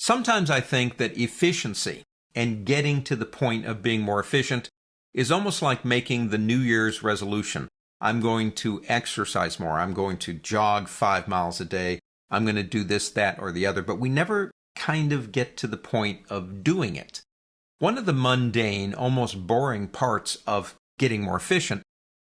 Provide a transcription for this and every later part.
Sometimes I think that efficiency and getting to the point of being more efficient is almost like making the New Year's resolution. I'm going to exercise more. I'm going to jog 5 miles a day. I'm going to do this, that, or the other. But we never kind of get to the point of doing it. One of the mundane, almost boring parts of getting more efficient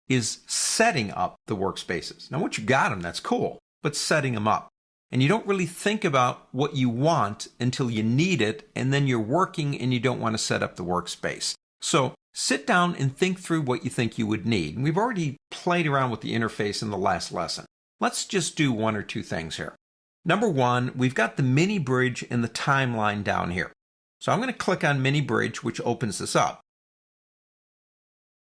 is setting up the workspaces. Now, once you got them, that's cool, but setting them up. And you don't really think about what you want until you need it, and then you're working and you don't want to set up the workspace. So sit down and think through what you think you would need. And we've already played around with the interface in the last lesson. Let's just do one or two things here. Number one, we've got the mini bridge and the timeline down here. So I'm going to click on mini bridge, which opens this up.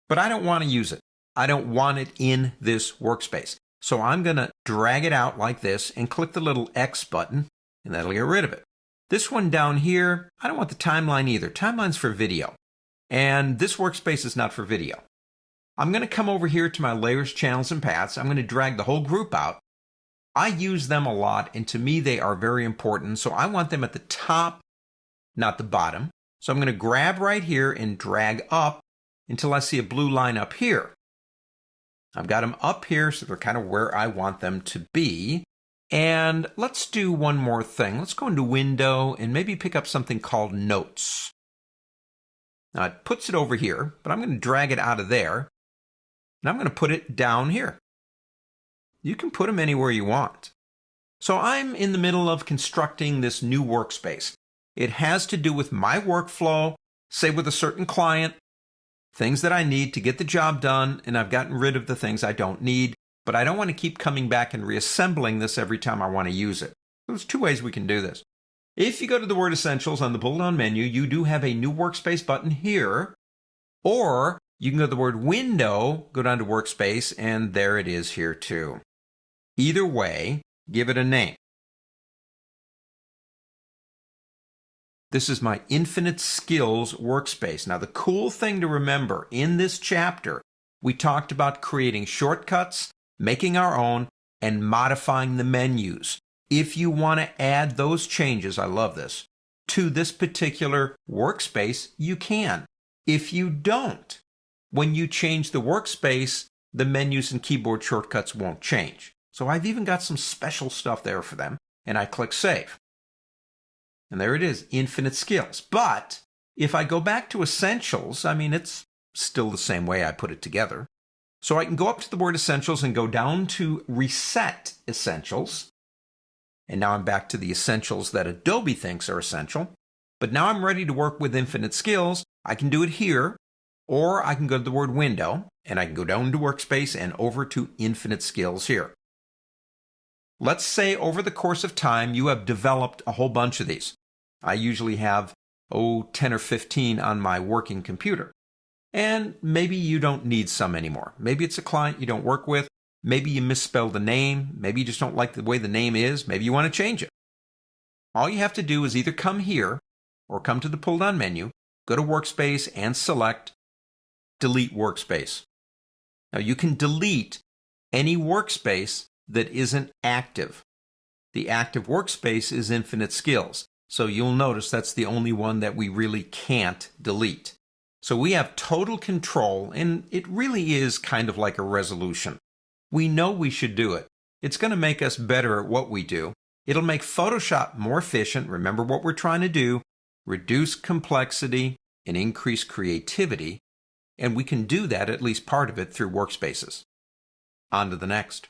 But I don't want to use it. I don't want it in this workspace. So I'm going to drag it out like this and click the little X button, and that'll get rid of it. This one down here, I don't want the timeline either. Timeline's for video. And this workspace is not for video. I'm going to come over here to my layers, channels, and paths. I'm going to drag the whole group out. I use them a lot, and to me they are very important. So I want them at the top, not the bottom. So I'm going to grab right here and drag up until I see a blue line up here. I've got them up here, so they're kind of where I want them to be. And let's do one more thing. Let's go into Window and maybe pick up something called Notes. Now it puts it over here, but I'm going to drag it out of there. And I'm going to put it down here. You can put them anywhere you want. So I'm in the middle of constructing this new workspace. It has to do with my workflow, say with a certain client, things that I need to get the job done, and I've gotten rid of the things I don't need, but I don't want to keep coming back and reassembling this every time I want to use it. There's two ways we can do this. If you go to the word Essentials on the pull-down menu, you do have a new workspace button here, or you can go to the word Window, go down to Workspace, and there it is here too. Either way, give it a name. This is my Infinite Skills workspace. Now, the cool thing to remember in this chapter, we talked about creating shortcuts, making our own, and modifying the menus. If you want to add those changes, I love this, to this particular workspace, you can. If you don't, when you change the workspace, the menus and keyboard shortcuts won't change. So I've even got some special stuff there for them, and I click Save. And there it is, Infinite Skills. But if I go back to Essentials, I mean, it's still the same way I put it together. So I can go up to the word Essentials and go down to Reset Essentials. And now I'm back to the essentials that Adobe thinks are essential. But now I'm ready to work with Infinite Skills. I can do it here, or I can go to the word Window, and I can go down to Workspace and over to Infinite Skills here. Let's say over the course of time, you have developed a whole bunch of these. I usually have, 10 or 15 on my working computer. And maybe you don't need some anymore. Maybe it's a client you don't work with. Maybe you misspelled the name. Maybe you just don't like the way the name is. Maybe you want to change it. All you have to do is either come here or come to the pull-down menu, go to Workspace and select Delete Workspace. Now you can delete any workspace that isn't active. The active workspace is Infinite Skills. So you'll notice that's the only one that we really can't delete. So we have total control, and it really is kind of like a resolution. We know we should do it. It's going to make us better at what we do. It'll make Photoshop more efficient. Remember what we're trying to do, reduce complexity and increase creativity. And we can do that, at least part of it, through Workspaces. On to the next.